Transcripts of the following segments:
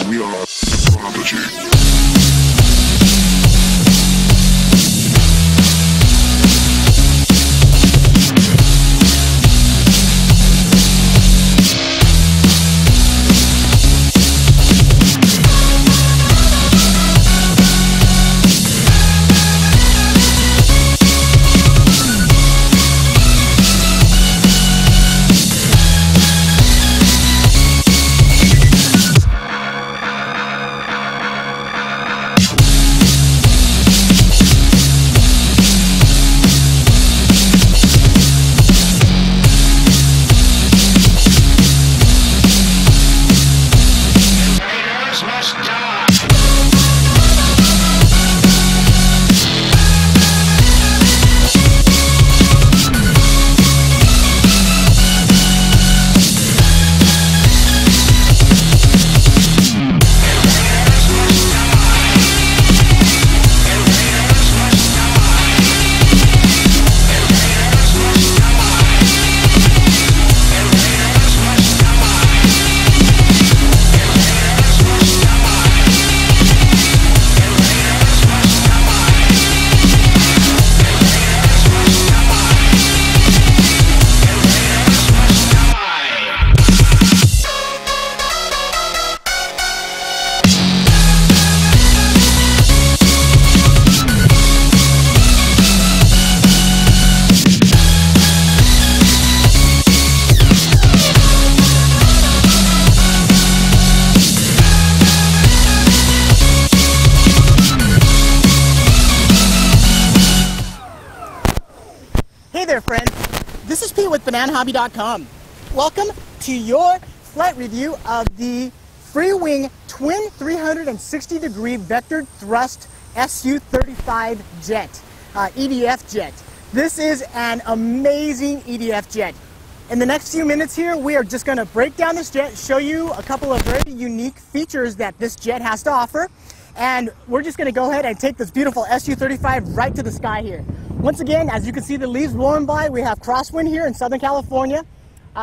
We are prodigy. Hey there friends, this is Pete with bananahobby.com. Welcome to your flight review of the Freewing Twin 360-degree Vectored Thrust Su-35 jet, EDF jet. This is an amazing EDF jet. In the next few minutes here, we are just going to break down this jet, show you a couple of very unique features that this jet has to offer, and we're just going to go ahead and take this beautiful Su-35 right to the sky here. Once again, as you can see the leaves blowing by, we have crosswind here in Southern California.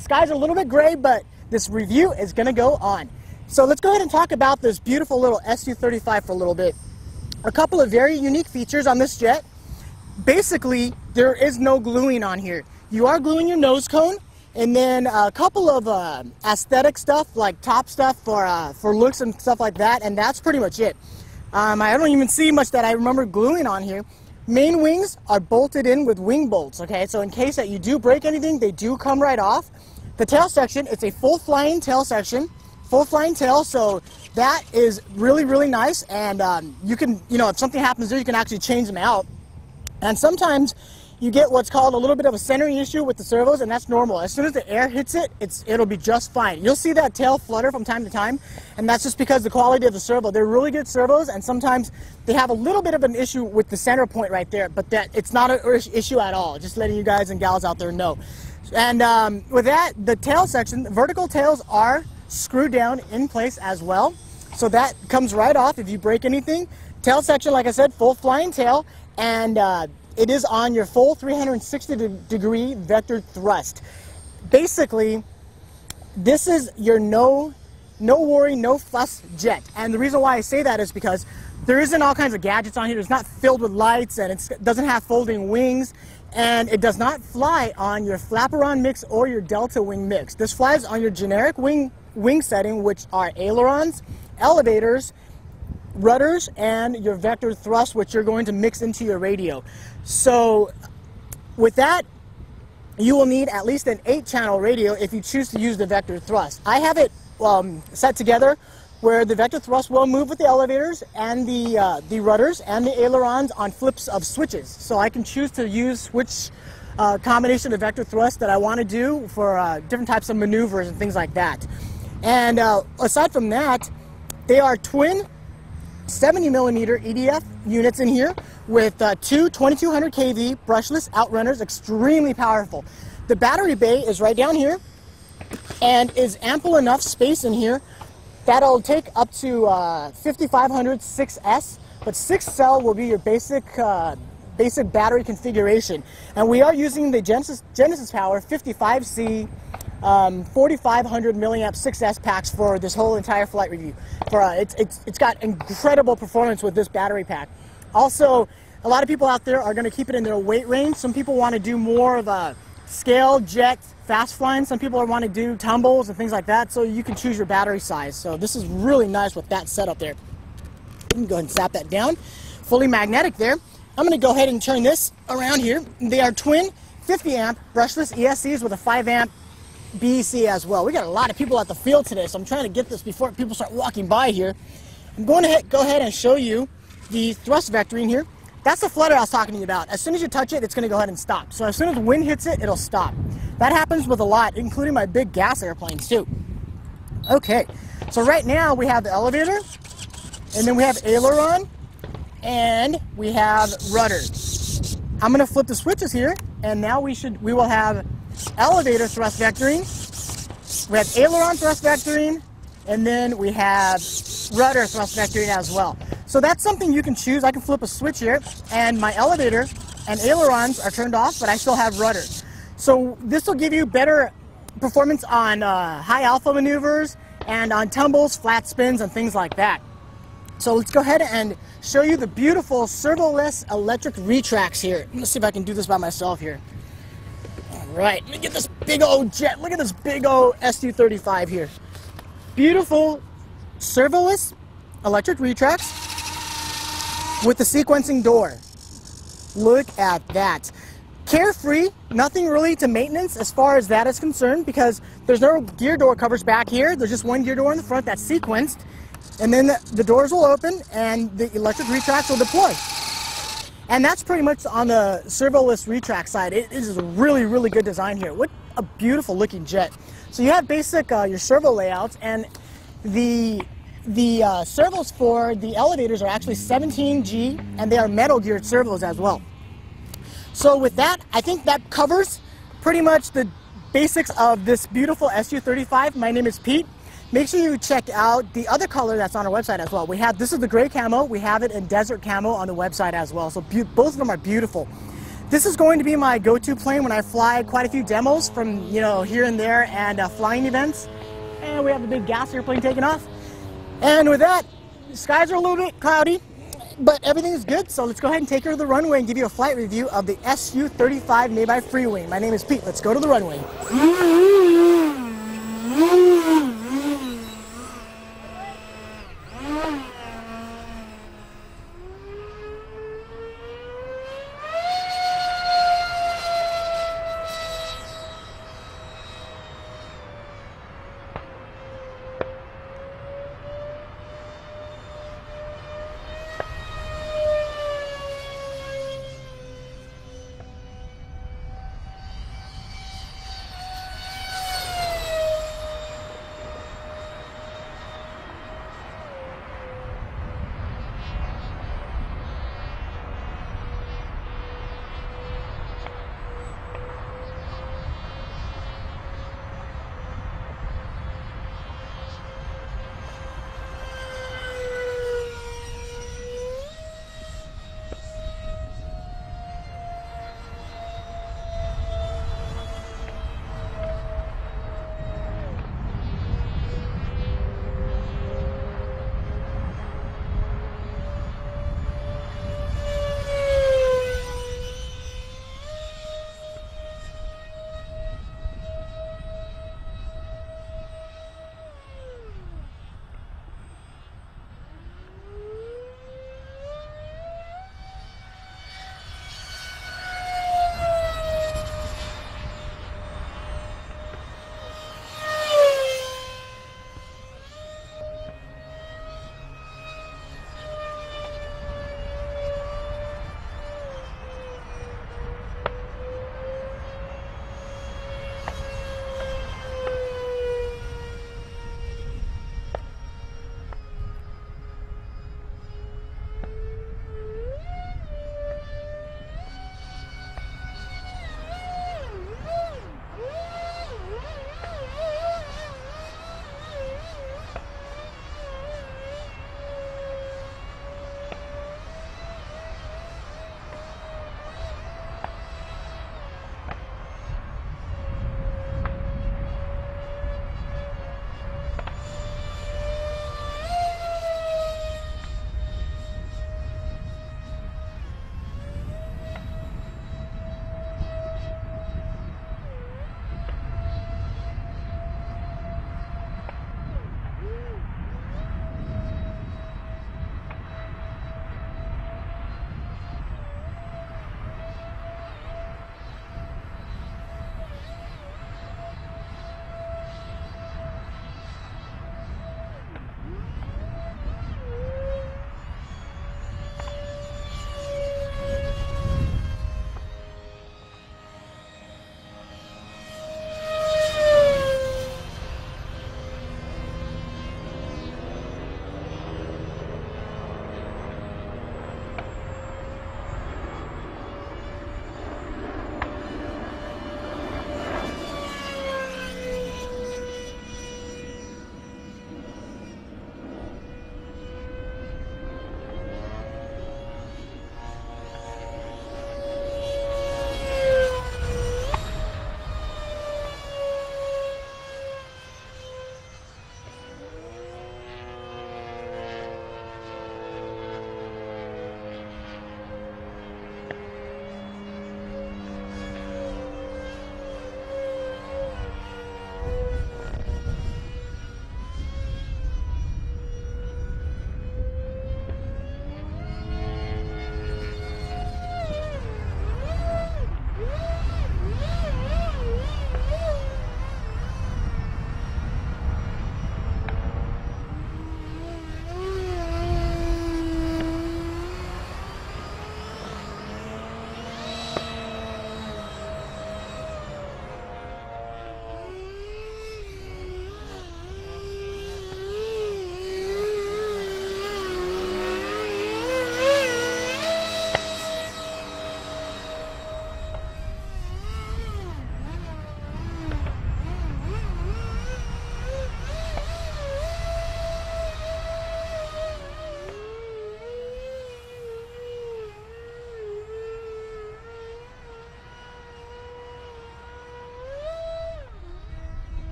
Skies are a little bit gray, but this review is going to go on. So let's go ahead and talk about this beautiful little Su-35 for a little bit. A couple of very unique features on this jet. Basically, there is no gluing on here. You are gluing your nose cone, and then a couple of aesthetic stuff, like top stuff for looks and stuff like that, and that's pretty much it. I don't even see much that I remember gluing on here. Main wings are bolted in with wing bolts, okay? So in case that you do break anything, they do come right off. The tail section, it's a full flying tail section, full flying tail, so that is really, really nice, and you can, if something happens there, you can actually change them out. And sometimes you get what's called a little bit of a centering issue with the servos, and that's normal. As soon as the air hits it, it'll be just fine. You'll see that tail flutter from time to time, and that's just because the quality of the servo. They're really good servos, and sometimes they have a little bit of an issue with the center point right there, but it's not an issue at all. Just letting you guys and gals out there know. And with that, the tail section, vertical tails are screwed down in place as well, so that comes right off if you break anything. Tail section, like I said, full flying tail, and it is on your full 360-degree vectored thrust. Basically, this is your no worry, no fuss jet. And the reason why I say that is because there isn't all kinds of gadgets on here. It's not filled with lights, and it doesn't have folding wings, and it does not fly on your flaperon mix or your delta wing mix. This flies on your generic wing setting, which are ailerons, elevators, rudders, and your vector thrust, which you're going to mix into your radio. So with that, you will need at least an 8-channel radio if you choose to use the vector thrust. I have it set together where the vector thrust will move with the elevators and the rudders and the ailerons on flips of switches. So I can choose to use which combination of vector thrust that I want to do for different types of maneuvers and things like that. And aside from that, they are twin 70mm EDF units in here with two 2200 kV brushless outrunners, extremely powerful. The battery bay is right down here and is ample enough space in here that'll take up to 5500 6S, but 6 cell will be your basic battery configuration. And we are using the Genesis Power 55C 4500 milliamp 6S packs for this whole entire flight review. It's got incredible performance with this battery pack. Also, a lot of people out there are going to keep it in their weight range. Some people want to do more of a scale jet fast flying. Some people want to do tumbles and things like that, so you can choose your battery size. So this is really nice with that setup there. You can go ahead and snap that down. Fully magnetic there. I'm going to go ahead and turn this around here. They are twin 50 amp brushless ESCs with a 5 amp BEC as well. We got a lot of people at the field today, so I'm trying to get this before people start walking by here. I'm going to go ahead and show you the thrust vectoring here. That's the flutter I was talking to you about. As soon as you touch it, it's going to go ahead and stop. So as soon as wind hits it, it'll stop. That happens with a lot, including my big gas airplanes too. Okay, so right now we have the elevator, and then we have aileron, and we have rudder. I'm going to flip the switches here, and now we will have elevator thrust vectoring, we have aileron thrust vectoring, and then we have rudder thrust vectoring as well. So that's something you can choose. I can flip a switch here, and my elevator and ailerons are turned off, but I still have rudder. So this will give you better performance on high alpha maneuvers and on tumbles, flat spins, and things like that. So let's go ahead and show you the beautiful servoless electric retracts here. Let's see if I can do this by myself here. Right, let me get this big old jet. Look at this big old SU-35 here. Beautiful servoless electric retracts with the sequencing door. Look at that. Carefree, nothing really to maintenance as far as that is concerned, because there's no gear door covers back here. There's just one gear door in the front that's sequenced, and then the doors will open and the electric retracts will deploy. And that's pretty much on the servoless retract side. It is a really, really good design here. What a beautiful looking jet. So you have basic your servo layouts, and the servos for the elevators are actually 17G, and they are metal geared servos as well. So with that, I think that covers pretty much the basics of this beautiful Su-35. My name is Pete. Make sure you check out the other color that's on our website as well. This is the gray camo. We have it in desert camo on the website as well. So both of them are beautiful. This is going to be my go-to plane when I fly quite a few demos from here and there and flying events. And we have the big gas airplane taking off. And with that, the skies are a little bit cloudy, but everything is good. So let's go ahead and take her to the runway and give you a flight review of the Su-35 made by Freewing. My name is Pete. Let's go to the runway.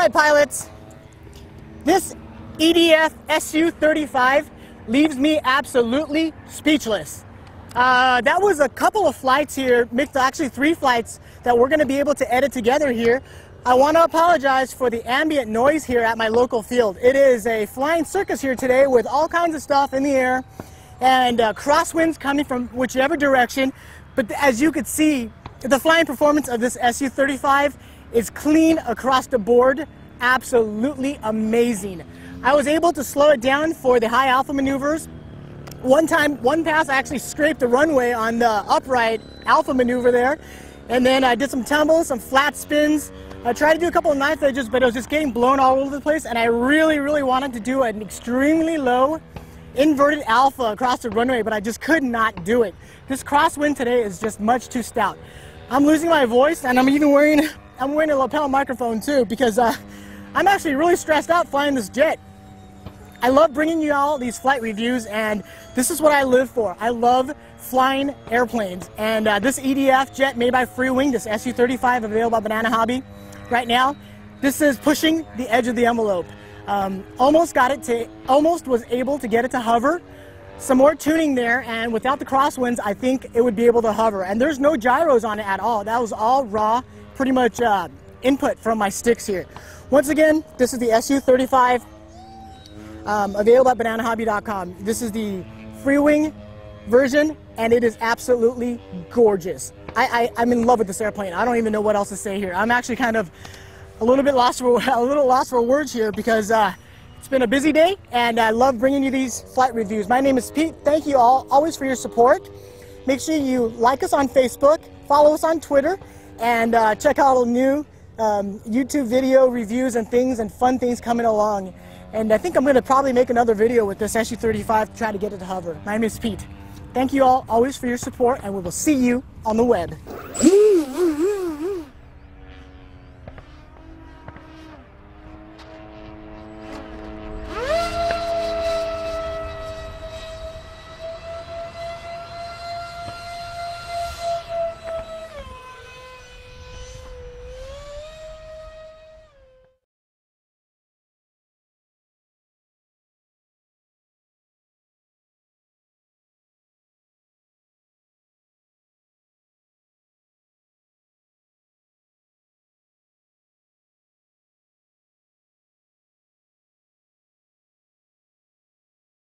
right, pilots. This EDF SU-35 leaves me absolutely speechless. That was a couple of flights here, actually 3 flights that we're going to be able to edit together here. I want to apologize for the ambient noise here at my local field. It is a flying circus here today with all kinds of stuff in the air and crosswinds coming from whichever direction. But as you could see, the flying performance of this SU-35 is clean across the board. Absolutely amazing. I was able to slow it down for the high alpha maneuvers. One pass I actually scraped the runway on the upright alpha maneuver there, and then I did some tumbles, some flat spins. I tried to do a couple of knife edges, but it was just getting blown all over the place, and I really wanted to do an extremely low inverted alpha across the runway, but I just could not do it. This crosswind today is just much too stout. I'm losing my voice, and I'm wearing a lapel microphone too, because I'm actually really stressed out flying this jet. I love bringing you all these flight reviews, and this is what I live for. I love flying airplanes, and this EDF jet made by Freewing, this SU-35 available at Banana Hobby right now, this is pushing the edge of the envelope. Almost was able to get it to hover. Some more tuning there, and without the crosswinds, I think it would be able to hover. And there's no gyros on it at all. That was all raw, pretty much input from my sticks here. Once again, this is the SU-35, available at bananahobby.com. This is the Freewing version, and it is absolutely gorgeous. I'm in love with this airplane. I don't even know what else to say here. I'm actually kind of a little lost for words here, because it's been a busy day, and I love bringing you these flight reviews. My name is Pete. Thank you all always for your support. Make sure you like us on Facebook, follow us on Twitter, and check out all the new YouTube video reviews and things and fun things coming along. And I think I'm going to probably make another video with this SU-35 to try to get it to hover. My name is Pete. Thank you all always for your support, and we will see you on the web.